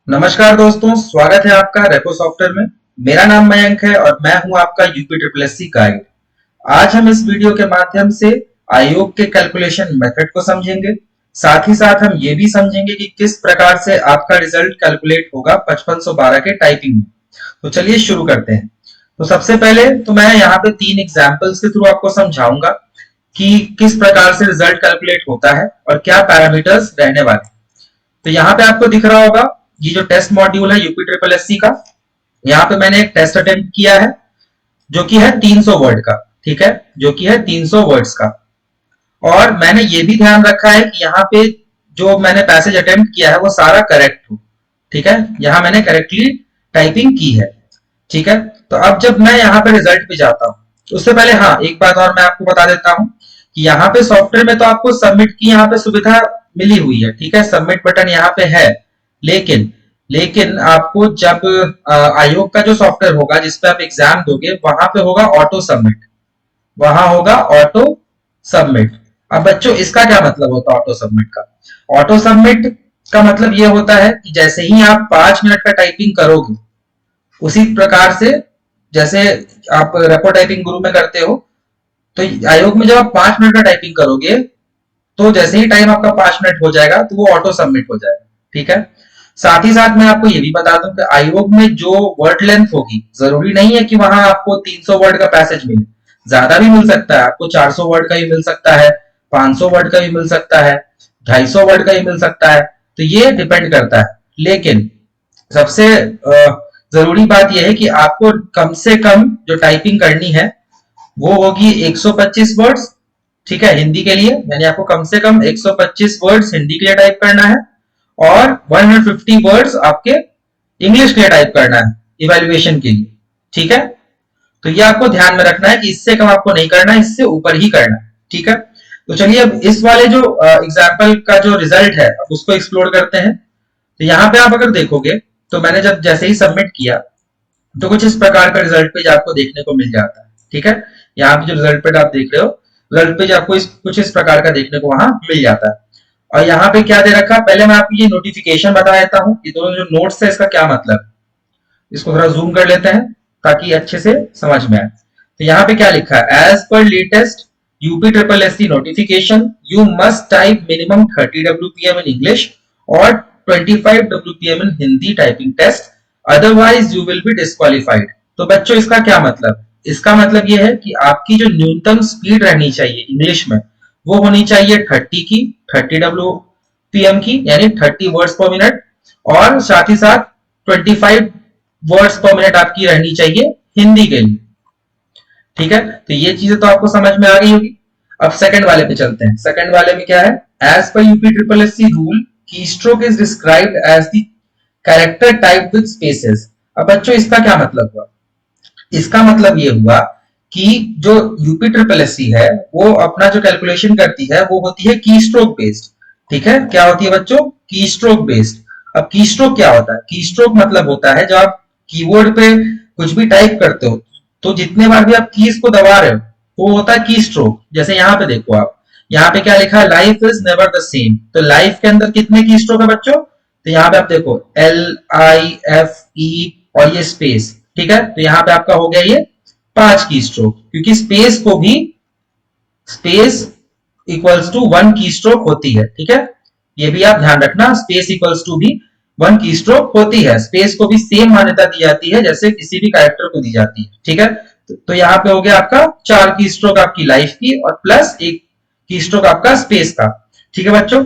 नमस्कार दोस्तों, स्वागत है आपका रेपो सॉफ्टवेयर में। मेरा नाम मयंक है और मैं हूं आपका UP triple S C guide. आज हम इस वीडियो के माध्यम से आयोग के कैलकुलेशन मेथड को समझेंगे। साथ ही साथ हम ये भी समझेंगे कि किस प्रकार से आपका रिजल्ट कैलकुलेट होगा 5512 के टाइपिंग में। तो चलिए शुरू करते हैं। तो सबसे पहले तो मैं यहाँ पे 3 एग्जाम्पल्स के थ्रू आपको समझाऊंगा कि किस प्रकार से रिजल्ट कैलकुलेट होता है और क्या पैरामीटर्स रहने वाले। तो यहाँ पे आपको दिख रहा होगा ये जो टेस्ट मॉड्यूल है यूपी ट्रिपल एस सी का। यहाँ पे मैंने एक टेस्ट अटेम्प्ट किया है जो कि है 300 वर्ड का। ठीक है, जो कि है 300 वर्ड्स का। और मैंने ये भी ध्यान रखा है कि यहाँ पे जो मैंने पैसेज अटेम्प्ट किया है वो सारा करेक्ट हो। ठीक है, यहाँ मैंने करेक्टली टाइपिंग की है। ठीक है, तो अब जब मैं यहाँ पे रिजल्ट पे जाता हूँ, उससे पहले हाँ एक बात और मैं आपको बता देता हूँ कि यहाँ पे सॉफ्टवेयर में तो आपको सबमिट की यहाँ पे सुविधा मिली हुई है। ठीक है, सबमिट बटन यहाँ पे है। लेकिन लेकिन आपको जब आयोग का जो सॉफ्टवेयर होगा जिसपे आप एग्जाम दोगे वहां पे होगा ऑटो सबमिट। वहां होगा ऑटो सबमिट। अब बच्चों इसका क्या मतलब होता है ऑटो सबमिट का? ऑटो सबमिट का मतलब ये होता है कि जैसे ही आप 5 मिनट का टाइपिंग करोगे, उसी प्रकार से जैसे आप रेपो टाइपिंग गुरु में करते हो, तो आयोग में जब आप 5 मिनट का टाइपिंग करोगे तो जैसे ही टाइम आपका 5 मिनट हो जाएगा तो वो ऑटो सबमिट हो जाएगा। ठीक है, साथ ही साथ मैं आपको ये भी बता दूं कि आयोग में जो वर्ड लेंथ होगी, जरूरी नहीं है कि वहां आपको 300 वर्ड का पैसेज मिले। ज्यादा भी मिल सकता है, आपको 400 वर्ड का भी मिल सकता है, 500 वर्ड का भी मिल सकता है, 250 वर्ड का भी मिल सकता है। तो ये डिपेंड करता है। लेकिन सबसे जरूरी बात यह है कि आपको कम से कम जो टाइपिंग करनी है वो होगी 125 वर्ड्स। ठीक है, हिंदी के लिए मैंने आपको कम से कम 125 वर्ड्स हिंदी के लिए टाइप करना है और 150 वर्ड्स आपके इंग्लिश के लिए टाइप करना है इवैल्यूएशन के लिए। ठीक है, तो ये आपको ध्यान में रखना है कि इससे कम आपको नहीं करना है, इससे ऊपर ही करना है। ठीक है, तो चलिए अब इस वाले जो एग्जाम्पल का जो रिजल्ट है अब उसको एक्सप्लोर करते हैं। तो यहाँ पे आप अगर देखोगे तो मैंने जब जैसे ही सबमिट किया तो कुछ इस प्रकार का रिजल्ट पेज आपको देखने को मिल जाता है। ठीक है, यहाँ पे जो रिजल्ट पेज आप देख रहे हो, रिजल्ट पेज आपको कुछ इस प्रकार का देखने को वहां मिल जाता है। और यहाँ पे क्या दे रखा है, पहले मैं आपको ये नोटिफिकेशन बता देता हूँ। ये दोनों जो नोट्स है इसका क्या मतलब, इसको थोड़ा जूम कर लेते हैं ताकि अच्छे से समझ में आए। तो यहाँ पे क्या लिखा है, as per latest UP triple S C notification you must type minimum 30 WPM in English और 25 WPM in Hindi typing test, otherwise you will be disqualified. तो बच्चों इसका क्या मतलब, इसका मतलब ये है कि आपकी जो न्यूनतम स्पीड रहनी चाहिए इंग्लिश में वो होनी चाहिए 30 की, 30 WPM की, यानी 30 वर्ड्स पर मिनट। और साथ ही साथ 25 वर्ड्स पर मिनट आपकी रहनी चाहिए हिंदी के लिए। ठीक है, तो ये चीजें तो आपको समझ में आ गई होगी। अब सेकंड वाले पे चलते हैं। सेकंड वाले में क्या है, as per UP triple S C rule keystroke is described as the character type with spaces. अब बच्चों इसका क्या मतलब हुआ, इसका मतलब ये हुआ कि जो यूपी ट्रिपल एस सी है वो अपना जो कैलकुलेशन करती है वो होती है की स्ट्रोक बेस्ड। ठीक है, क्या होती है बच्चों, की स्ट्रोक बेस्ड। अब की स्ट्रोक क्या होता है, की स्ट्रोक मतलब होता है जब आप कीबोर्ड पे कुछ भी टाइप करते हो तो जितने बार भी आप कीज को दबा रहे हो वो होता है की स्ट्रोक। जैसे यहाँ पे देखो आप, यहाँ पे क्या लिखा है, life is never the same. तो लाइफ के अंदर कितने की स्ट्रोक है बच्चों, तो यहाँ पे आप देखो LIFE और ये स्पेस। ठीक है, तो यहाँ पे आपका हो गया ये 5 की स्ट्रोक, क्योंकि स्पेस को भी स्पेस इक्वल्स टू 1 की स्ट्रोक होती है। ठीक है, ये भी आप ध्यान रखना, स्पेस इक्वल्स टू भी 1 की स्ट्रोक होती है। स्पेस को भी सेम मान्यता दी जाती है जैसे किसी भी कैरेक्टर को दी जाती है। ठीक है, तो यहाँ पे हो गया आपका 4 की स्ट्रोक आपकी लाइफ की और प्लस 1 की स्ट्रोक आपका स्पेस का। ठीक है बच्चों,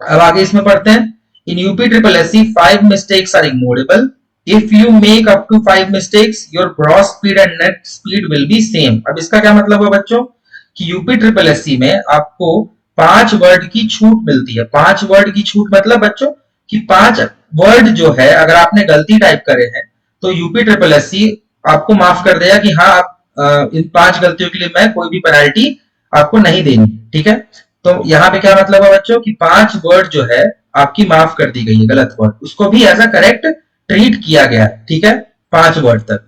अब आगे इसमें पढ़ते हैं। In UP triple S C 5 mistakes are ignorable. If you make up to 5 mistakes, your gross speed and net speed will be same। अब इसका क्या मतलब है बच्चों कि यूपी ट्रिपल एस सी में आपको 5 वर्ड की छूट मिलती है। 5 वर्ड की छूट मतलब बच्चों कि 5 वर्ड जो है अगर आपने गलती टाइप करे हैं तो यूपी ट्रिपल एस सी आपको माफ कर देगा कि हाँ आप इन 5 गलतियों के लिए मैं कोई भी पेनल्टी आपको नहीं देनी। ठीक है, तो यहाँ पे क्या मतलब है बच्चों कि 5 वर्ड जो है आपकी माफ कर दी गई है, गलत वर्ड उसको भी एज अ करेक्ट ट्रीट किया गया। ठीक है, 5 वर्ड तक।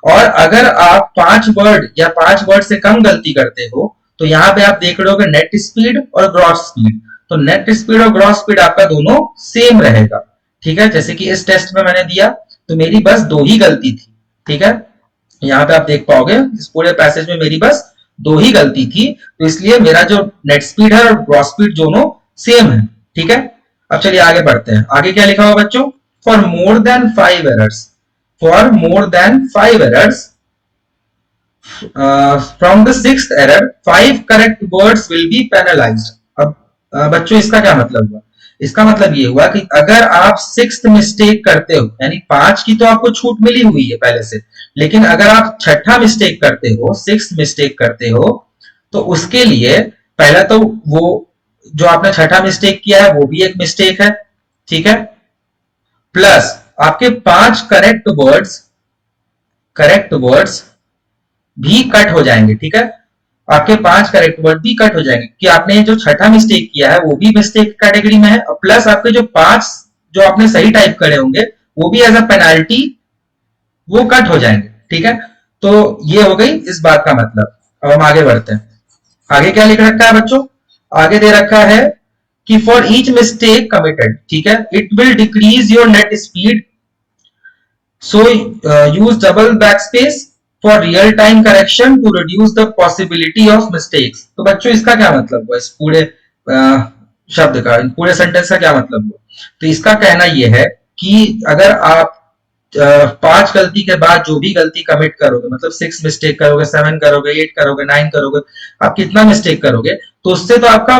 और अगर आप 5 वर्ड या 5 वर्ड से कम गलती करते हो तो यहाँ पे आप देख रहे हो नेट स्पीड और ग्रॉस स्पीड। तो नेट स्पीड और ग्रॉस स्पीड आपका दोनों सेम रहेगा। ठीक है, जैसे कि इस टेस्ट में मैंने दिया तो मेरी बस 2 ही गलती थी। ठीक है, यहाँ पे आप देख पाओगे इस पूरे पैसेज में मेरी बस 2 ही गलती थी, तो इसलिए मेरा जो नेट स्पीड है और ग्रॉस स्पीड दोनों सेम है। ठीक है, अब चलिए आगे बढ़ते हैं। आगे क्या लिखा हुआ बच्चों, for more than 5 errors, for more than 5 errors from the sixth error 5 correct words will be penalised. अब बच्चों इसका क्या मतलब हुआ, इसका मतलब ये हुआ कि अगर आप सिक्स्थ मिस्टेक करते हो, यानी 5 की तो आपको छूट मिली हुई है पहले से, लेकिन अगर आप छठा मिस्टेक करते हो, सिक्स्थ मिस्टेक करते हो, तो उसके लिए पहला तो वो जो आपने छठा मिस्टेक किया है वो भी एक मिस्टेक है। ठीक है, प्लस आपके 5 करेक्ट वर्ड्स भी कट हो जाएंगे। ठीक है, आपके 5 करेक्ट वर्ड भी कट हो जाएंगे कि आपने जो छठा मिस्टेक किया है वो भी मिस्टेक कैटेगरी में है, और प्लस आपके जो 5 जो आपने सही टाइप करे होंगे वो भी एज अ पेनाल्टी वो कट हो जाएंगे। ठीक है, तो ये हो गई इस बात का मतलब। अब हम आगे बढ़ते हैं। आगे क्या लिख रखा है बच्चों, आगे दे रखा है कि फॉर ईच मिस्टेक कमिटेड, ठीक है, it will decrease your net speed, so use double backspace for real time correction to reduce the possibility of mistakes. तो बच्चों इसका क्या मतलब हुआ, इस पूरे शब्द का, इन पूरे सेंटेंस का क्या मतलब हुआ, तो इसका कहना यह है कि अगर आप 5 गलती के बाद जो भी गलती कमिट करोगे, मतलब 6 मिस्टेक करोगे, 7 करोगे, 8 करोगे, 9 करोगे, आप कितना मिस्टेक करोगे, तो उससे तो आपका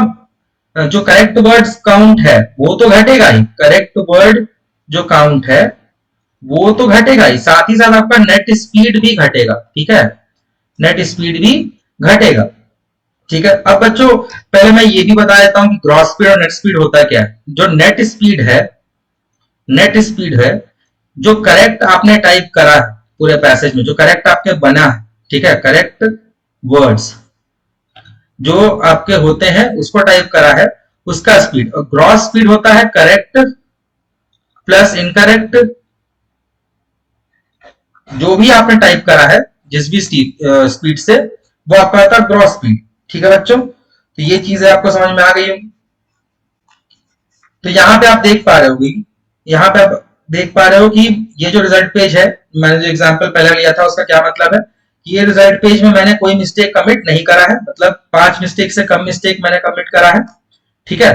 जो करेक्ट वर्ड्स काउंट है वो तो घटेगा ही, करेक्ट वर्ड जो काउंट है वो तो घटेगा ही, साथ ही साथ आपका नेट स्पीड भी घटेगा। ठीक है, नेट स्पीड भी घटेगा। ठीक है, अब बच्चों पहले मैं ये भी बता देता हूं कि ग्रॉस स्पीड और नेट स्पीड होता क्या है। जो नेट स्पीड है जो करेक्ट आपने टाइप करा है पूरे पैसेज में, जो करेक्ट आपके बना है, ठीक है, करेक्ट वर्ड्स जो आपके होते हैं उसको टाइप करा है, उसका स्पीड। और ग्रॉस स्पीड होता है करेक्ट प्लस इनकरेक्ट, जो भी आपने टाइप करा है जिस भी स्पीड से, वो आपका आता है ग्रॉस स्पीड। ठीक है बच्चों, तो ये चीजें आपको समझ में आ गई होंगी। तो यहाँ पे आप देख पा रहे होगी, यहाँ पे आप देख पा रहे हो कि ये जो रिजल्ट पेज है, मैंने जो एग्जांपल पहले लिया था उसका क्या मतलब है कि ये रिजल्ट पेज में मैंने कोई मिस्टेक कमिट नहीं करा है, मतलब 5 मिस्टेक से कम मिस्टेक मैंने कमिट करा है। ठीक है,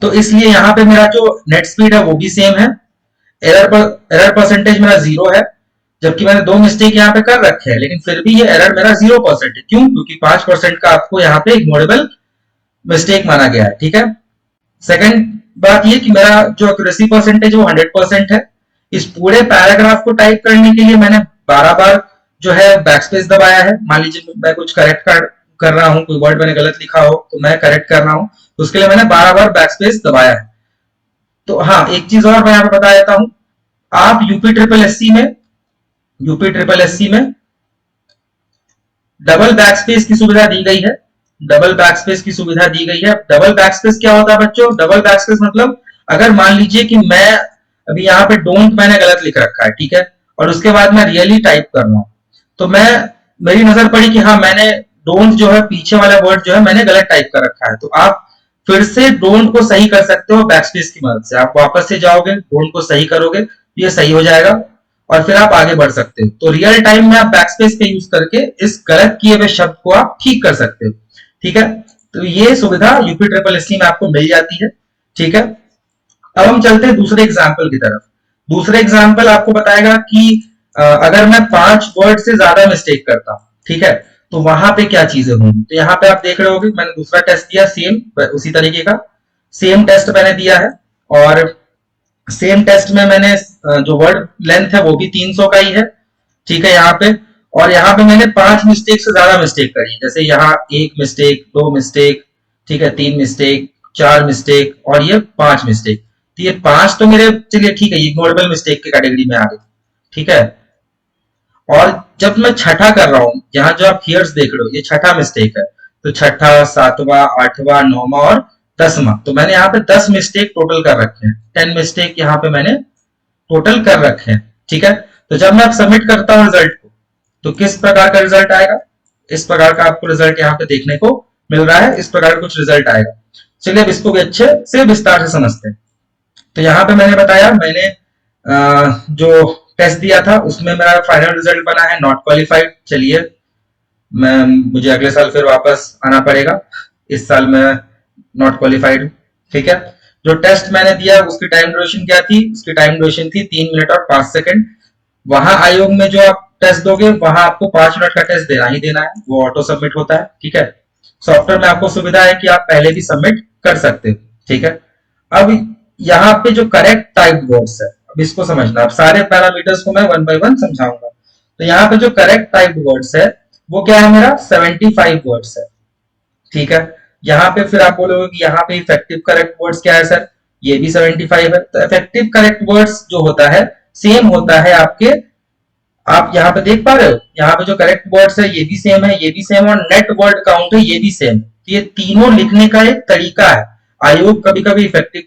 तो इसलिए यहाँ पे मेरा जो नेट स्पीड है वो भी सेम है, एरर परसेंटेज मेरा 0 है, जबकि मैंने 2 मिस्टेक यहाँ पे कर रखे हैं, लेकिन फिर भी ये एरर मेरा 0% है। क्यों, क्योंकि 5% का आपको यहाँ पे इग्नोरेबल मिस्टेक माना गया है। ठीक है, सेकंड बात ये कि मेरा जो एक्यूरेसी परसेंटेज है वो 100% है। इस पूरे पैराग्राफ को टाइप करने के लिए मैंने 12 बार जो है बैकस्पेस दबाया है। मान लीजिए मैं कुछ करेक्ट कर रहा हूं, कोई वर्ड मैंने गलत लिखा हो तो मैं करेक्ट कर रहा हूं, तो उसके लिए मैंने 12 बार बैकस्पेस दबाया है। तो हाँ, एक चीज और मैं यहाँ पे बता देता हूं, आप यूपी ट्रिपल एस सी में डबल बैकस्पेस की सुविधा दी गई है, डबल बैकस्पेस की सुविधा दी गई है। डबल बैकस्पेस क्या होता है बच्चों, डबल बैकस्पेस मतलब अगर मान लीजिए कि मैं अभी यहाँ पे डोंट मैंने गलत लिख रखा है, ठीक है, और उसके बाद मैं रियली टाइप कर रहा हूं, तो मेरी नजर पड़ी कि हाँ मैंने डोंट जो है पीछे वाला वर्ड जो है मैंने गलत टाइप कर रखा है, तो आप फिर से डोंट को सही कर सकते हो बैकस्पेस की मदद से। आप वापस से जाओगे, डोंट को सही करोगे, ये सही हो जाएगा और फिर आप आगे बढ़ सकते हो। तो रियल टाइम में आप बैकस्पेस का यूज करके इस गलत किए हुए शब्द को आप ठीक कर सकते हो। ठीक है, तो ये सुविधा यूपी ट्रिपल एस में आपको मिल जाती है। ठीक है, अब हम चलते हैं दूसरे एग्जाम्पल की तरफ। दूसरे एग्जाम्पल आपको बताएगा कि अगर मैं 5 वर्ड से ज्यादा मिस्टेक करता हूं, ठीक है, तो वहां पे क्या चीजें होंगी। तो यहाँ पे आप देख रहे होगे मैंने दूसरा टेस्ट दिया, सेम उसी तरीके का सेम टेस्ट मैंने दिया है, और सेम टेस्ट में मैंने जो वर्ड लेंथ है वो भी 300 का ही है। ठीक है, यहाँ पे और यहाँ पे मैंने 5 मिस्टेक से ज्यादा मिस्टेक करी, जैसे यहाँ 1 मिस्टेक, 2 मिस्टेक, ठीक है, 3 मिस्टेक, 4 मिस्टेक और ये 5 मिस्टेक। तो ये 5 तो मेरे चलिए ठीक है, इग्नोरेबल मिस्टेक की कैटेगरी में आ गई। ठीक है, और जब मैं छठा कर रहा हूं, यहाँ जो आप हियर्स देख रहे हो ये छठा मिस्टेक है, तो छठा, 7वां, 8वां, 9वां और 10वां, तो मैंने यहाँ पे 10 मिस्टेक टोटल कर रखे हैं, 10 मिस्टेक यहाँ पे मैंने टोटल कर रखे हैं। ठीक है, तो जब मैं सबमिट करता हूँ रिजल्ट को, तो किस प्रकार का रिजल्ट आएगा, इस प्रकार का आपको रिजल्ट यहाँ पे देखने को मिल रहा है, इस प्रकार कुछ रिजल्ट आएगा। चलिए अब इसको भी अच्छे से विस्तार से समझते हैं। तो यहाँ पे मैंने बताया, मैंने जो टेस्ट दिया था उसमें मेरा फाइनल रिजल्ट बना है नॉट क्वालिफाइड। चलिए, मैं मुझे अगले साल फिर वापस आना पड़ेगा, इस साल मैं नॉट क्वालिफाइड हूँ। ठीक है, जो टेस्ट मैंने दिया उसकी टाइम ड्यूरेशन क्या थी? उसकी टाइम ड्यूरेशन थी 3 मिनट और 5 सेकंड। वहां आयोग में जो आप टेस्ट दोगे वहां आपको 5 मिनट का टेस्ट देना ही देना है, वो ऑटो सबमिट होता है। ठीक है, सॉफ्टवेयर में आपको सुविधा है कि आप पहले भी सबमिट कर सकते हो। ठीक है, अब यहाँ पे जो करेक्ट टाइप वर्ड्स है, अब इसको समझना, अब सारे पैरामीटर्स को मैं वन बाय वन समझाऊंगा। तो यहाँ पे जो करेक्ट टाइप वर्ड्स है वो क्या है? मेरा 75 वर्ड्स है। ठीक है, यहाँ पे फिर आप बोलोगे कि यहाँ पे इफेक्टिव करेक्ट वर्ड्स क्या है सर? ये भी 75 है। तो इफेक्टिव करेक्ट वर्ड्स जो होता है सेम होता है आपके, आप यहाँ पे देख पा रहे हो, यहाँ पे जो करेक्ट वर्ड्स है ये भी सेम है, ये भी सेम, और नेट वर्ड काउंट है ये भी सेम। तो ये तीनों लिखने का एक तरीका है। आयोग कभी कभी इफेक्टिव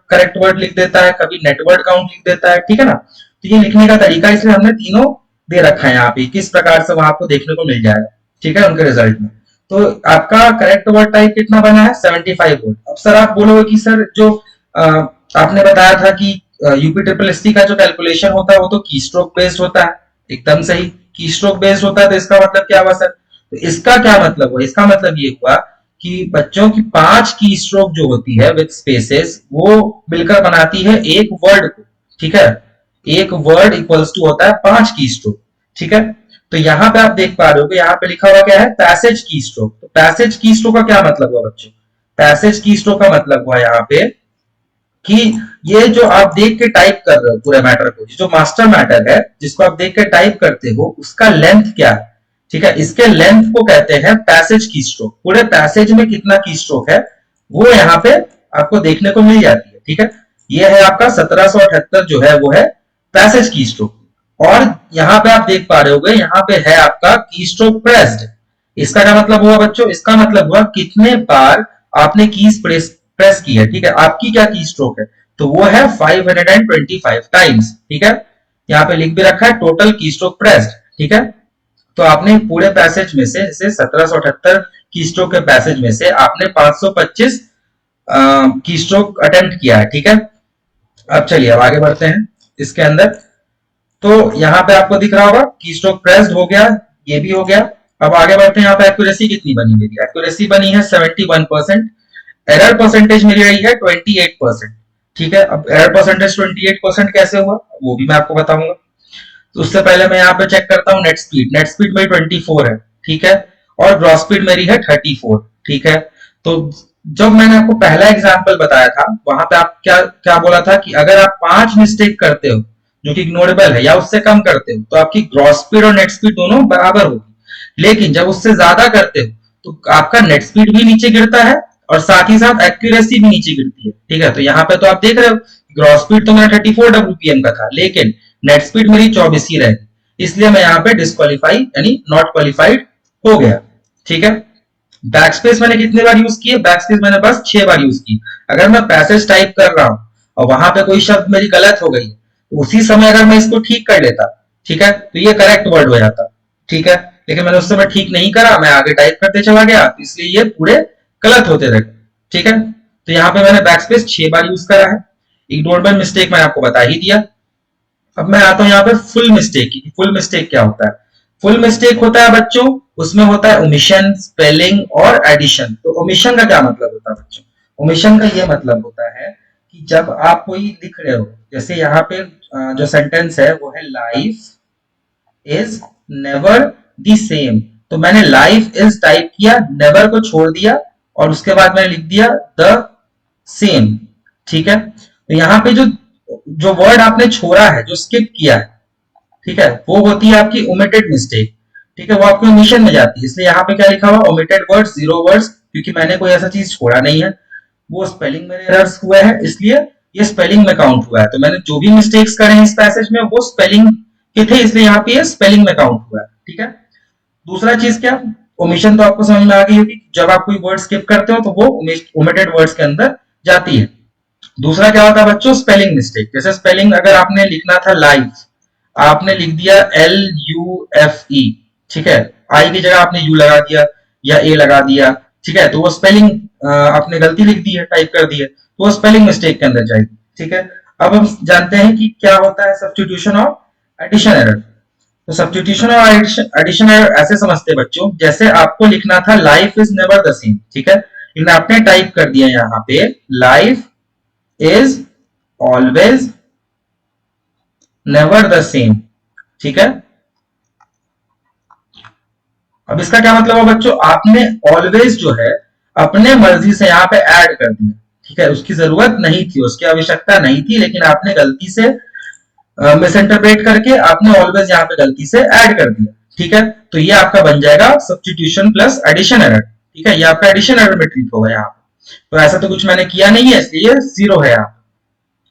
करेक्ट वर्ड लिख देता है, कभी नेट वर्ड काउंट लिख देता है। ठीक है ना, तो ये लिखने का तरीका, इसलिए हमने तीनों दे रखा है यहाँ पे, किस प्रकार से वहां आपको देखने को मिल जाएगा। ठीक है, उनके रिजल्ट में। तो आपका करेक्ट वर्ड टाइप कितना बना है? 75 वर्ड। अब सर आप बोलोगे कि सर जो आपने बताया था कि यूपी ट्रिपल एस टी का जो कैलकुलेशन होता है वो तो की स्ट्रोक बेस्ड होता है। एकदम सही, की स्ट्रोक बेस्ड होता है। तो इसका मतलब क्या हुआ सर? तो इसका क्या मतलब हुआ? इसका मतलब ये हुआ कि बच्चों की 5 की स्ट्रोक जो होती है विद स्पेसेस, वो मिलकर बनाती है एक वर्ड को। ठीक है, एक वर्ड इक्वल्स टू होता है 5 की स्ट्रोक। ठीक है, तो यहाँ पे आप देख पा रहे हो कि यहाँ पे लिखा हुआ क्या है? पैसेज की स्ट्रोक। तो पैसेज की स्ट्रोक का क्या मतलब हुआ बच्चों? पैसेज की स्ट्रोक का मतलब हुआ यहाँ पे कि ये जो आप देख के टाइप कर रहे हो पूरे मैटर को, जो मास्टर मैटर है जिसको आप देख के टाइप करते हो, उसका लेंथ क्या है? ठीक है, इसके लेंथ को कहते हैं पैसेज की स्ट्रोक। पूरे पैसेज में कितना की स्ट्रोक है वो यहाँ पे आपको देखने को मिल जाती है। ठीक है, ये है आपका 1778 जो है वो है पैसेज की स्ट्रोक। और यहाँ पे आप देख पा रहे होगे, यहाँ पे है आपका की स्ट्रोक प्रेस्ड। इसका क्या मतलब हुआ बच्चों? इसका मतलब हुआ कितने बार आपने कीज प्रेस की है। ठीक है, आपकी क्या की स्ट्रोक है? तो वो है 525 टाइम्स। ठीक है, यहाँ पे लिख भी रखा है टोटल की स्ट्रोक प्रेस्ड। ठीक है, तो आपने पूरे पैसेज में से, जैसे 1778 की स्ट्रोक के पैसेज में से आपने 525 की स्ट्रोक अटेम्प्ट किया है। ठीक है, अब चलिए अब आगे बढ़ते हैं इसके अंदर। तो यहाँ पे आपको दिख रहा होगा की स्ट्रोक प्रेस्ड हो गया, ये भी हो गया। अब आगे बढ़ते हैं, यहाँ पे एक्यूरेसी कितनी बनी? मेरी एक्यूरेसी बनी है 71%। एरर परसेंटेज मेरी आई है 28%। ठीक है, अब एरर परसेंटेज 28% कैसे हुआ वो भी मैं आपको बताऊंगा। तो उससे पहले मैं यहाँ पे चेक करता हूँ नेट स्पीड। नेट स्पीड मेरी 24 है। ठीक है, और ग्रॉस स्पीड मेरी है 34। ठीक है, तो जब मैंने आपको पहला एग्जांपल बताया था वहां पे आप क्या क्या बोला था कि अगर आप 5 मिस्टेक करते हो जो कि इग्नोरेबल है या उससे कम करते हो तो आपकी ग्रॉस स्पीड और नेट स्पीड दोनों बराबर होगी। लेकिन जब उससे ज्यादा करते हो तो आपका नेट स्पीड भी नीचे गिरता है और साथ ही साथ एक्यूरेसी भी नीचे गिरती है। ठीक है, तो यहाँ पे तो आप देख रहे हो ग्रॉस स्पीड तो मेरा 34 WPM का था, लेकिन नेट स्पीड मेरी 24 ही रही, इसलिए मैं यहाँ पे डिस्क्वालीफाई यानी नॉट क्वालिफाइड हो गया। ठीक है, बैकस्पेस मैंने कितने बार यूज किए? बैकस्पेस मैंने बस 6 बार यूज की। अगर मैं पैसेज टाइप कर रहा हूं और वहां पे कोई शब्द मेरी गलत हो गई तो उसी समय अगर मैं इसको ठीक कर लेता, ठीक है, तो ये करेक्ट वर्ड हो जाता। ठीक है, लेकिन मैंने उस समय ठीक नहीं करा, मैं आगे टाइप करते चला गया, इसलिए ये पूरे गलत होते रहे। ठीक है, तो यहाँ पे मैंने बैकस्पेस 6 बार यूज करा है। इग्नोरेबल मिस्टेक मैंने आपको बता ही दिया। अब मैं आता हूं यहाँ पे फुल मिस्टेक की। फुल मिस्टेक क्या होता है? फुल मिस्टेक होता है बच्चों, उसमें होता है ओमिशन, स्पेलिंग और एडिशन। तो ओमिशन का क्या मतलब होता है बच्चों? ओमिशन का ये मतलब होता है कि जब आप कोई लिख रहे हो, जैसे यहाँ पे जो सेंटेंस है वो है life is never the same, तो मैंने लाइफ इज टाइप किया, नेवर को छोड़ दिया और उसके बाद मैंने लिख दिया द सेम। ठीक है, तो यहाँ पे जो जो वर्ड आपने छोड़ा है, जो स्किप किया है, ठीक है, वो होती है आपकी ओमिटेड मिस्टेक। ठीक है, वो आपके ओमिशन में जाती है, इसलिए यहाँ पे क्या लिखा हुआ? ओमिटेड वर्ड्स, 0 वर्ड्स, क्योंकि मैंने कोई ऐसा चीज छोड़ा नहीं है। वो स्पेलिंग में एरर्स हुए हैं, इसलिए ये स्पेलिंग में काउंट हुआ है। तो मैंने जो भी मिस्टेक्स करे हैं इस पैसेज में वो स्पेलिंग के थे, इसलिए यहाँ पे ये स्पेलिंग में काउंट हुआ है। ठीक है, दूसरा चीज क्या? ओमिशन तो आपको समझ में आ गई होगी, जब आप कोई वर्ड स्किप करते हो तो वो ओमिटेड वर्ड्स के अंदर जाती है। दूसरा क्या होता है बच्चों? Spelling mistake. जैसे स्पेलिंग अगर आपने लिखना था लाइफ, आपने लिख दिया LUFE। ठीक है, आई की जगह आपने यू लगा दिया या ए लगा दिया। ठीक है, तो वो स्पेलिंग आपने गलती लिख दी है, टाइप कर दी है, तो वो स्पेलिंग मिस्टेक के अंदर जाएगी। ठीक है, अब हम जानते हैं कि क्या होता है सब्स्टिट्यूशन और एडिशन एरर। तो सब्स्टिट्यूशन और एडिशन एरर ऐसे समझते हैं बच्चों, जैसे आपको लिखना था life is never the same, ठीक है, लेकिन आपने टाइप कर दिया यहाँ पे life is always never the same, ठीक है। अब इसका क्या मतलब है बच्चों, आपने ऑलवेज जो है अपने मर्जी से यहाँ पे ऐड कर दिया, ठीक है, उसकी जरूरत नहीं थी, उसकी आवश्यकता नहीं थी, लेकिन आपने गलती से मिस इंटरप्रेट करके आपने ऑलवेज यहाँ पे गलती से ऐड कर दिया, ठीक है। तो ये आपका बन जाएगा सब्स्टिट्यूशन प्लस एडिशन एरर, ठीक है, ये आपका एडिशन एरर में ट्रीट होगा यहाँ पे। तो ऐसा तो कुछ मैंने किया नहीं है, इसलिए 0 है यहाँ।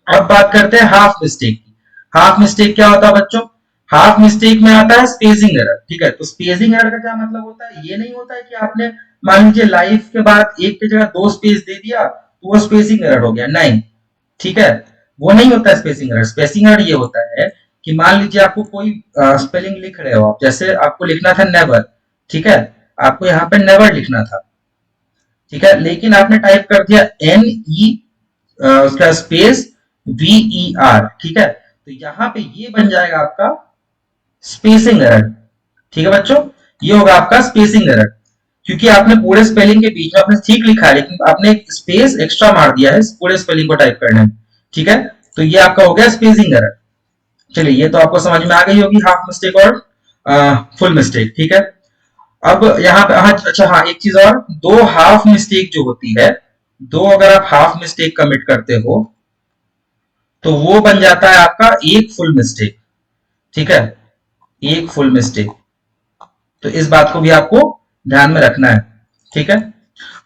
अब बात करते हैं हाफ मिस्टेक की। हाफ मिस्टेक क्या होता है बच्चों, हाफ मिस्टेक में आता है स्पेसिंग एरर, ठीक है। तो स्पेसिंग एरर का क्या मतलब होता है, ये नहीं होता है कि आपने मान लीजिए लाइफ के बाद एक की जगह 2 स्पेस दे दिया तो वो स्पेसिंग एरर हो गया, नहीं, ठीक है, वो नहीं होता स्पेसिंग एरर। स्पेसिंग एरर ये होता है कि मान लीजिए आपको कोई स्पेलिंग लिख रहे हो आप, जैसे आपको लिखना था नेवर, ठीक है, आपको यहाँ पे नेवर लिखना था, ठीक है, लेकिन आपने टाइप कर दिया NE उसका स्पेस VER, ठीक है, तो यहाँ पे ये बन जाएगा आपका स्पेसिंग एरर, ठीक है बच्चों, ये होगा आपका स्पेसिंग एरर, क्योंकि आपने पूरे स्पेलिंग के बीच में आपने ठीक लिखा है लेकिन आपने एक स्पेस एक्स्ट्रा मार दिया है पूरे स्पेलिंग को टाइप करने में, ठीक है, तो ये आपका हो गया स्पेसिंग एरर। चलिए ये तो आपको समझ में आ गई होगी हाफ मिस्टेक और फुल मिस्टेक, ठीक है। अब यहाँ पे अच्छा हाँ एक चीज और, दो हाफ मिस्टेक जो होती है, दो अगर आप हाफ मिस्टेक कमिट करते हो तो वो बन जाता है आपका एक फुल मिस्टेक, ठीक है, एक फुल मिस्टेक। तो इस बात को भी आपको ध्यान में रखना है, ठीक है।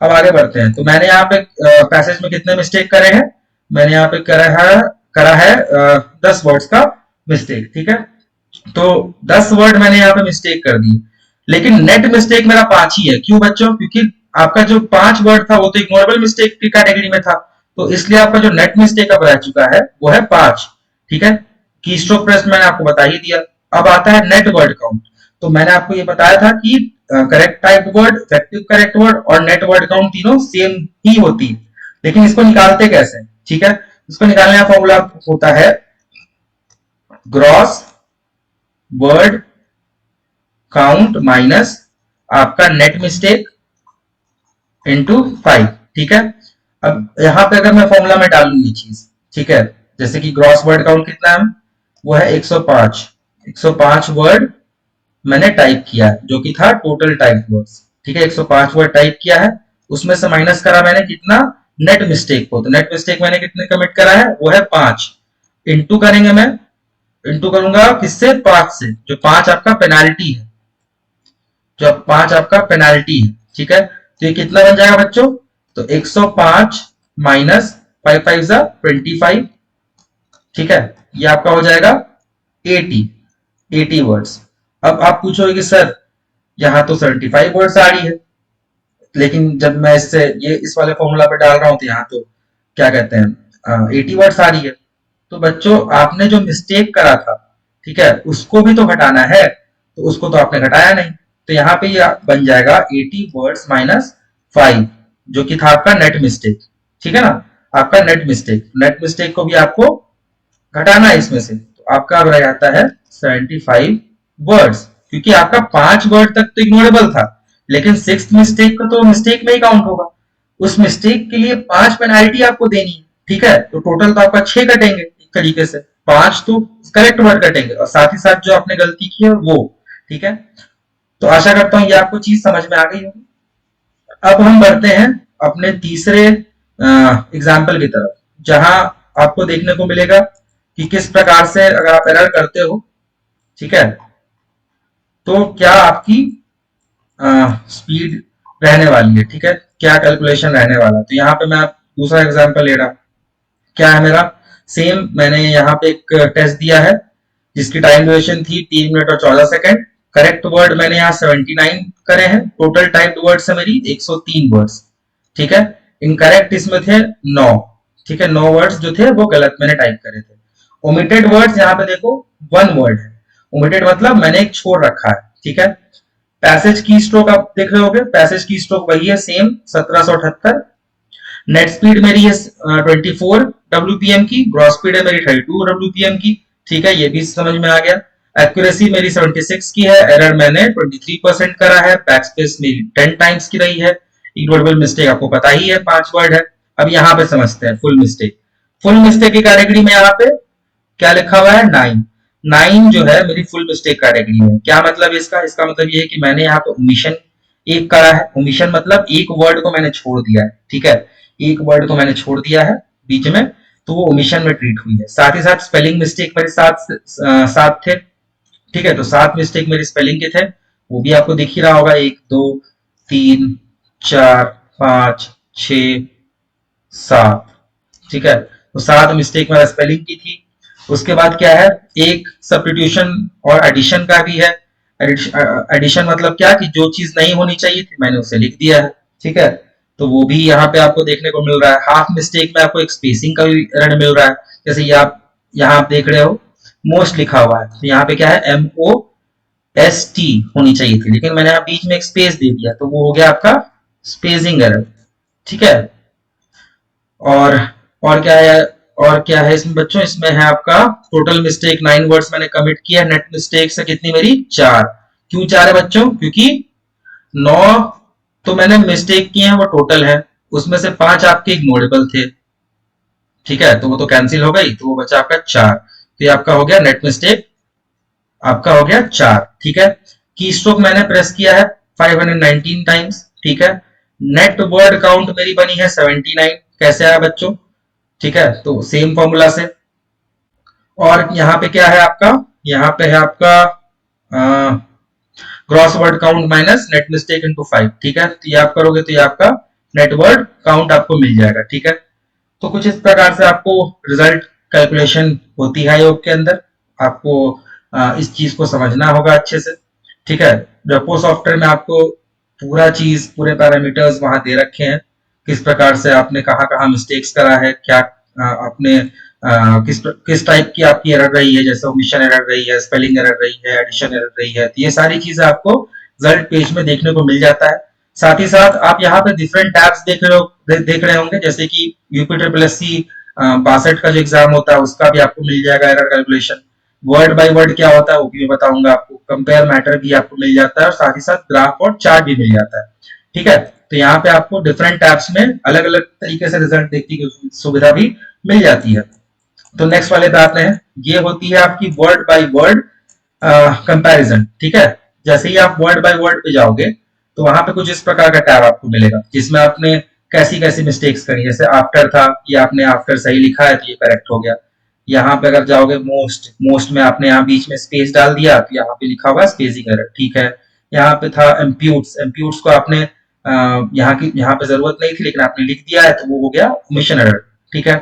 अब आगे बढ़ते हैं। तो मैंने यहाँ पे पैसेज में कितने मिस्टेक करे हैं, मैंने यहाँ पे करा है 10 वर्ड्स का मिस्टेक, ठीक है। तो 10 वर्ड मैंने यहाँ पे मिस्टेक कर दी, लेकिन नेट मिस्टेक मेरा 5 ही है। क्यों बच्चों, क्योंकि आपका जो 5 वर्ड था वो तो इग्नोरेबल मिस्टेक की कैटेगरी में था, तो इसलिए आपका जो नेट मिस्टेक अब रह चुका है वो है 5, ठीक है। की स्ट्रोक प्रेस मैंने आपको बता ही दिया। अब आता है नेट वर्ड काउंट। तो मैंने आपको ये बताया था कि correct type word, effective correct word और नेट वर्ड काउंट तीनों सेम ही होती है, लेकिन इसको निकालते कैसे, ठीक है। इसको निकालने का फॉर्मूला होता है ग्रॉस वर्ड काउंट माइनस आपका नेट मिस्टेक इंटू 5, ठीक है। अब यहां पे अगर मैं फॉर्मूला में डालू ये चीज, ठीक है, जैसे कि ग्रॉस वर्ड काउंट कितना है, वो है 105, 105 वर्ड मैंने टाइप किया है, जो कि था टोटल टाइप वर्ड्स, ठीक है, 105 वर्ड टाइप किया है, उसमें से माइनस करा मैंने कितना, नेट मिस्टेक को। तो नेट मिस्टेक मैंने कितने कमिट करा है, वो है 5, इंटू करेंगे, मैं इंटू करूंगा किससे, 5 से, जो 5 आपका पेनाल्टी है, जो 5 आपका पेनाल्टी है, ठीक है। तो ये कितना बन जाएगा बच्चों, तो 105 माइनस 5 5 25, ठीक है, ये आपका हो जाएगा 80 वर्ड्स। अब आप पूछोगे कि सर यहाँ तो 75 वर्ड्स आ रही है, लेकिन जब मैं इससे ये इस वाले फॉर्मूला पे डाल रहा हूं तो यहाँ तो क्या कहते हैं 80 वर्ड्स आ रही है। तो बच्चों आपने जो मिस्टेक करा था, ठीक है, उसको भी तो घटाना है, तो उसको तो आपने घटाया नहीं, तो यहाँ पे ये बन जाएगा 80 वर्ड्स माइनस 5, जो कि था आपका नेट मिस्टेक, ठीक है ना, आपका नेट मिस्टेक। नेट मिस्टेक को भी आपको घटाना है इसमें से, तो आपका अब रह जाता है 75 वर्ड्स, क्योंकि आपका 5 वर्ड तक तो इग्नोरेबल था, लेकिन 6th मिस्टेक को तो मिस्टेक में ही काउंट होगा, उस मिस्टेक के लिए 5 पेनाल्टी आपको देनी है, ठीक है। तो टोटल तो आपका 6 कटेंगे एक तरीके से, 5 तो करेक्ट वर्ड कटेंगे और साथ ही साथ जो आपने गलती की है वो, ठीक है। तो आशा करता हूं ये आपको चीज समझ में आ गई होगी। अब हम बढ़ते हैं अपने तीसरे एग्जाम्पल की तरफ, जहां आपको देखने को मिलेगा कि किस प्रकार से अगर आप एरर करते हो, ठीक है, तो क्या आपकी स्पीड रहने वाली है, ठीक है, क्या कैलकुलेशन रहने वाला है। तो यहाँ पे मैं दूसरा एग्जांपल ले रहा हूं, क्या है मेरा, सेम मैंने यहाँ पे एक टेस्ट दिया है जिसकी टाइम ड्यूरेशन थी 3 मिनट और 14 सेकंड। करेक्ट वर्ड मैंने यहाँ 79 करे हैं, टोटल टाइप्ड वर्ड्स है मेरी 103 वर्ड्स, ठीक है। इनकरेक्ट इसमें थे 9, ठीक है, 9 वर्ड्स जो थे वो गलत मैंने टाइप करे थे। ओमिटेड वर्ड्स यहाँ पे देखो 1 वर्ड है, ओमिटेड मतलब मैंने एक छोड़ रखा है, ठीक है। पैसेज की स्ट्रोक आप देख रहे होगे, पैसेज की स्ट्रोक वही है सेम 1778, नेट स्पीड मेरी है 24 WPM की, ग्रॉस स्पीड है मेरी 32 WPM की। ठीक है, ये भी समझ में आ गया। एक्यूरेसी मेरी 76 की है, एरर मैंने 23% करा है, बैक स्पेस मेरी 10 टाइम्स की रही है। इग्नोरेबल मिस्टेक आपको पता ही है, 5 वर्ड है। अब यहाँ पे समझते हैं फुल मिस्टेक। फुल मिस्टेक की कैटेगरी में यहाँ पे क्या लिखा हुआ है, 9 जो है मेरी फुल मिस्टेक कैटेगरी में। क्या मतलब इसका, इसका मतलब ये है कि मैंने यहाँ पे ओमिशन एक करा है। ओमिशन मतलब एक वर्ड को मैंने छोड़ दिया है। ठीक है, एक वर्ड को मैंने छोड़ दिया है बीच में, तो वो ओमिशन में ट्रीट हुई है। साथ ही साथ स्पेलिंग मिस्टेक मेरे सात थे। ठीक है, तो 7 मिस्टेक मेरे स्पेलिंग के थे, वो भी आपको दिख ही रहा होगा, 1 2 3 4 5 6 7। ठीक है, तो 7 मिस्टेक मेरा स्पेलिंग की थी। उसके बाद क्या है, एक सब्स्टिट्यूशन और एडिशन का भी है। एडिशन मतलब क्या कि जो चीज नहीं होनी चाहिए थी मैंने उसे लिख दिया है। ठीक है, तो वो भी यहाँ पे आपको देखने को मिल रहा है। हाफ मिस्टेक में आपको एक स्पेसिंग का भी एरर मिल रहा है। जैसे ये आप यहाँ आप देख रहे हो मोस्ट लिखा हुआ है, तो यहाँ पे क्या है, MOST होनी चाहिए थी, लेकिन मैंने यहाँ बीच में एक स्पेस दे दिया, तो वो हो गया आपका स्पेसिंग एरर। ठीक है, और और क्या है, और क्या है इसमें बच्चों, इसमें है आपका टोटल मिस्टेक 9 वर्ड्स मैंने कमिट किया। नेट मिस्टेक से कितनी मेरी, 4। क्यों 4 है बच्चों, क्योंकि 9 तो मैंने मिस्टेक किए हैं वो टोटल है, उसमें से 5 आपके इग्नोरेबल थे। ठीक है, तो वो तो कैंसिल हो गई, तो वो बचा आपका 4। तो ये आपका हो गया नेट मिस्टेक, आपका हो गया 4। ठीक है, की स्ट्रोक मैंने प्रेस किया है 519 टाइम्स। ठीक है, नेट वर्ड काउंट मेरी बनी है 79। कैसे आया बच्चों, ठीक है, तो सेम फॉर्मूला से। और यहाँ पे क्या है आपका, यहाँ पे है आपका gross word count minus net mistake into 5। ठीक है, तो ये आप करोगे तो ये आपका नेट वर्ड काउंट आपको मिल जाएगा। ठीक है, तो कुछ इस प्रकार से आपको रिजल्ट कैलकुलेशन होती है योग के अंदर। आपको इस चीज को समझना होगा अच्छे से। ठीक है, रेपो सॉफ्टवेयर में आपको पूरा चीज, पूरे पैरामीटर्स वहां दे रखे हैं, किस प्रकार से आपने कहाँ कहाँ मिस्टेक्स करा है, क्या आपने किस टाइप की आपकी एरर रही है, जैसे ओमिशन एरर रही है, स्पेलिंग एरर रही है, एडिशन एरर रही है, तो ये सारी चीजें आपको रिजल्ट पेज में देखने को मिल जाता है। साथ ही साथ आप यहाँ पे डिफरेंट टैब्स देख रहे होंगे, जैसे कि यूपी ट्रिपल एस सी 62 का जो एग्जाम होता है उसका भी आपको मिल जाएगा error calculation. Word by word क्या होता है वो भी मैं बताऊंगा आपको। कंपेयर मैटर भी आपको मिल जाता है, और साथ ही साथ ग्राफ और चार्ट भी मिल जाता है। ठीक है, तो यहाँ पे आपको डिफरेंट टैब्स में अलग अलग तरीके से रिजल्ट देखने की सुविधा भी मिल जाती है। तो नेक्स्ट वाले पे आते हैं, ये होती है आपकी वर्ड बाय वर्ड कंपैरिजन। ठीक है, जैसे ही आप वर्ड बाय वर्ड पे जाओगे तो वहां पे कुछ इस प्रकार का टैब आपको मिलेगा, जिसमें आपने कैसी कैसी मिस्टेक्स करी। जैसे आफ्टर था, ये आपने आफ्टर सही लिखा है तो ये करेक्ट हो गया। यहाँ पे अगर जाओगे मोस्ट, मोस्ट में आपने यहाँ बीच में स्पेस डाल दिया तो यहाँ पे लिखा हुआ स्पेसिंग एरर। ठीक है, यहाँ पे था एम्प्यूट्स, एम्प्यूट्स को आपने यहाँ पे जरूरत नहीं थी लेकिन आपने लिख दिया है तो वो हो गया ओमिशन एरर। ठीक है,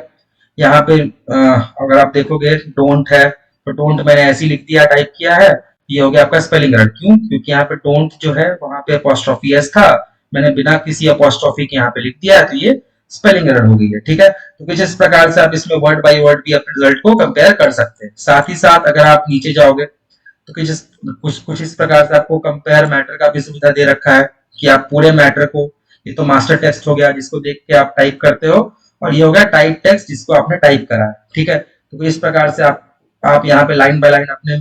यहाँ पे अगर आप देखोगे डोंट है, तो डोंट मैंने ऐसे ही लिख दिया, टाइप किया है, ये हो गया आपका स्पेलिंग एरर। क्यों, क्योंकि यहाँ पे डोंट जो है वहां पे अपॉस्ट्रोफी एस था, मैंने बिना किसी अपॉस्ट्रोफी के यहाँ पे लिख दिया है, तो ये स्पेलिंग एरर हो गई है। ठीक है, तो कुछ इस प्रकार से आप इसमें वर्ड बाय वर्ड भी अपने रिजल्ट को कंपेयर कर सकते हैं। साथ ही साथ अगर आप नीचे जाओगे तो कुछ इस प्रकार से आपको कंपेयर मैटर का भी सुविधा दे रखा है, कि आप पूरे मैटर को, ये तो मास्टर टेक्स्ट हो गया जिसको देख के आप टाइप करते हो, और ये हो गया टाइप टेक्स्ट जिसको आपने टाइप करा है। ठीक है, तो इस प्रकार से आप यहाँ पे लाइन बाय लाइन अपने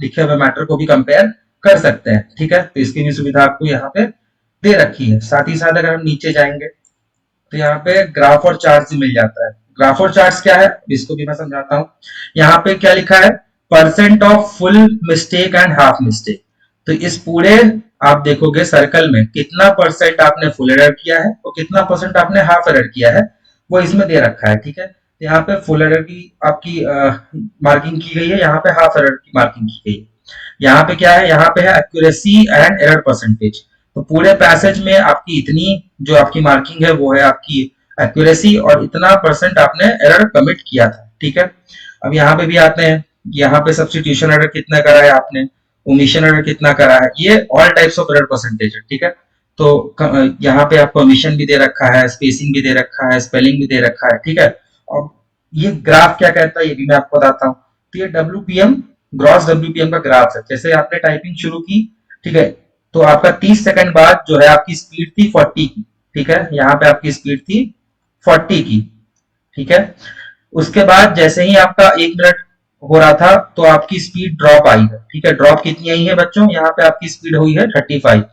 लिखे हुए मैटर को भी कंपेयर कर सकते हैं। ठीक है, तो इसकी भी सुविधा आपको यहाँ पे दे रखी है। साथ ही साथ अगर हम नीचे जाएंगे तो यहाँ पे ग्राफ और चार्ट मिल जाता है। ग्राफ और चार्ट क्या है इसको भी मैं समझाता हूँ। यहाँ पे क्या लिखा है, percent of full mistake and half mistake. तो इस पूरे आप देखोगे सर्कल में कितना परसेंट आपने फुल एरर किया है और कितना परसेंट आपने हाफ एरर किया है, वो इसमें दे रखा है। ठीक है, तो यहाँ पे फुल एरर की आपकी मार्किंग की गई है, यहाँ पे हाफ एरर की मार्किंग की गई है। यहाँ पे क्या है, यहाँ पे है एक्यूरेसी एंड एरर परसेंटेज। तो पूरे पैसेज में आपकी इतनी जो आपकी मार्किंग है वो है आपकी एक्यूरेसी, और इतना परसेंट आपने एरर कमिट किया था। ठीक है, अब यहाँ पे भी आते हैं, यहाँ पे सब्स्टिट्यूशन एरर कितना करा है आपने, ओमिशन एरर कितना करा है, ये all types of error percentage है। ठीक है, तो यहाँ पे आपको ओमिशन भी दे रखा है, स्पेसिंग भी दे रखा है, स्पेलिंग भी दे रखा है। ठीक है, और ये ग्राफ क्या कहता है ये भी मैं आपको बताता हूँ। तो ये WPM, ग्रॉस WPM का ग्राफ है। जैसे आपने टाइपिंग शुरू की, ठीक है, तो आपका 30 सेकंड बाद जो है आपकी स्पीड थी 40 की। ठीक है, यहाँ पे आपकी स्पीड थी 40 की, ठीक है। उसके बाद जैसे ही आपका 1 मिनट हो रहा था तो आपकी स्पीड ड्रॉप आई है, ठीक है। ड्रॉप कितनी आई है बच्चों, यहाँ पे आपकी स्पीड हुई है 35,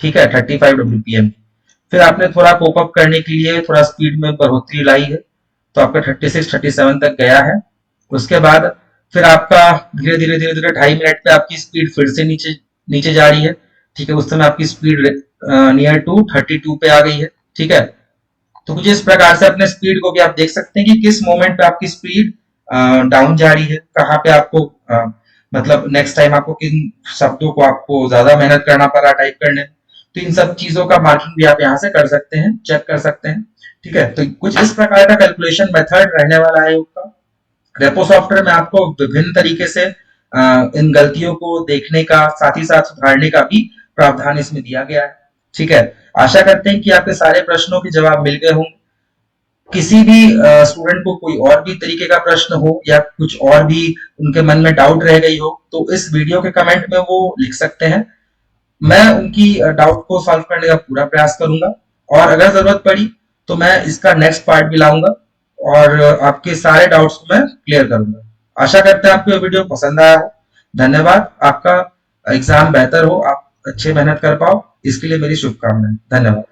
ठीक है, 35 WPM। फिर आपने थोड़ा कोप अप करने के लिए थोड़ा स्पीड में बढ़ोतरी लाई है, तो आपका 36-37 तक गया है। उसके बाद फिर आपका धीरे धीरे 2.5 मिनट पे आपकी स्पीड फिर से नीचे नीचे जा रही है, ठीक है। उस समय आपकी स्पीड नियर टू 32 पे आ गई है, ठीक है। तो कुछ इस प्रकार से अपने स्पीड को भी आप देख सकते हैं कि किस मोमेंट पे आपकी स्पीड डाउन जा रही है, कहाँ पे आपको मतलब नेक्स्ट टाइम आपको किन शब्दों को आपको ज्यादा मेहनत करना पड़ रहा टाइप करने में। तो इन सब चीजों का मार्किंग भी आप यहाँ से कर सकते हैं, चेक कर सकते हैं, ठीक है। तो कुछ इस प्रकार का कैलकुलेशन मेथड रहने वाला है योग का। रेपो सॉफ्टवेयर में आपको विभिन्न तरीके से इन गलतियों को देखने का साथ ही साथ सुधारने का भी प्रावधान इसमें दिया गया है, ठीक है। आशा करते हैं कि आपके सारे प्रश्नों के जवाब मिल गए होंगे। किसी भी स्टूडेंट को कोई और भी तरीके का प्रश्न हो या कुछ और भी उनके मन में डाउट रह गई हो तो इस वीडियो के कमेंट में वो लिख सकते हैं। मैं उनकी डाउट को सॉल्व करने का पूरा प्रयास करूंगा, और अगर जरूरत पड़ी तो मैं इसका नेक्स्ट पार्ट भी लाऊंगा और आपके सारे डाउट्स को मैं क्लियर करूंगा। आशा करते हैं आपको ये वीडियो पसंद आया हो। धन्यवाद। आपका एग्जाम बेहतर हो, आप अच्छे मेहनत कर पाओ, इसके लिए मेरी शुभकामनाएं। धन्यवाद।